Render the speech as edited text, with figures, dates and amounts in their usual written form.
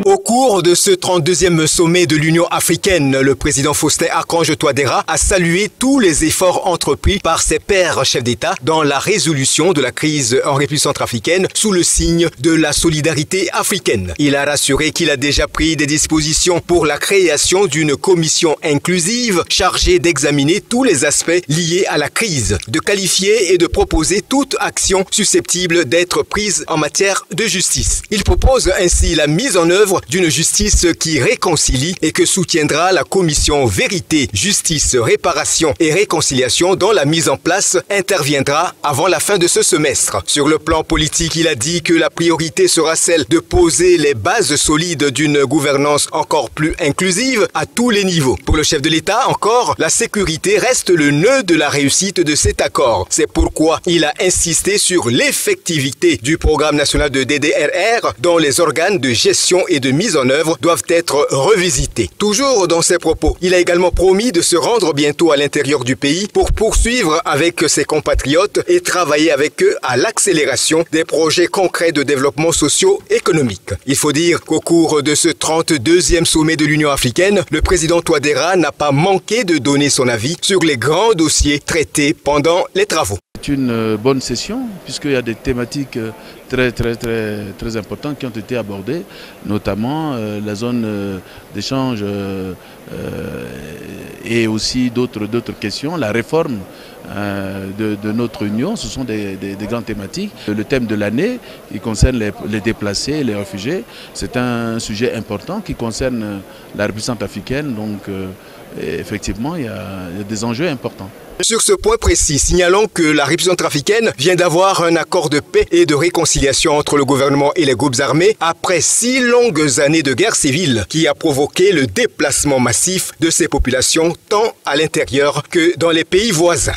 Au cours de ce 32e sommet de l'Union africaine, le président Faustin-Archange Touadéra a salué tous les efforts entrepris par ses pairs chefs d'État dans la résolution de la crise en République centrafricaine sous le signe de la solidarité africaine. Il a rassuré qu'il a déjà pris des dispositions pour la création d'une commission inclusive chargée d'examiner tous les aspects liés à la crise, de qualifier et de proposer toute action susceptible d'être prise en matière de justice. Il propose ainsi la mise en œuvre d'une justice qui réconcilie et que soutiendra la commission Vérité, Justice, Réparation et Réconciliation dont la mise en place interviendra avant la fin de ce semestre. Sur le plan politique, il a dit que la priorité sera celle de poser les bases solides d'une gouvernance encore plus inclusive à tous les niveaux. Pour le chef de l'État, encore, la sécurité reste le nœud de la réussite de cet accord. C'est pourquoi il a insisté sur l'effectivité du programme national de DDRR dont les organes de gestion et de mise en œuvre doivent être revisités. Toujours dans ses propos, il a également promis de se rendre bientôt à l'intérieur du pays pour poursuivre avec ses compatriotes et travailler avec eux à l'accélération des projets concrets de développement socio-économique. Il faut dire qu'au cours de ce 32e sommet de l'Union africaine, le président Touadéra n'a pas manqué de donner son avis sur les grands dossiers traités pendant les travaux. C'est une bonne session puisqu'il y a des thématiques très importantes qui ont été abordées, notamment la zone d'échange et aussi d'autres questions, la réforme de notre union. Ce sont des grandes thématiques. Le thème de l'année qui concerne les déplacés et les réfugiés, c'est un sujet important qui concerne la République centrafricaine, donc effectivement il y a des enjeux importants. Sur ce point précis, signalons que la République centrafricaine vient d'avoir un accord de paix et de réconciliation entre le gouvernement et les groupes armés après 6 longues années de guerre civile qui a provoqué le déplacement massif de ces populations tant à l'intérieur que dans les pays voisins.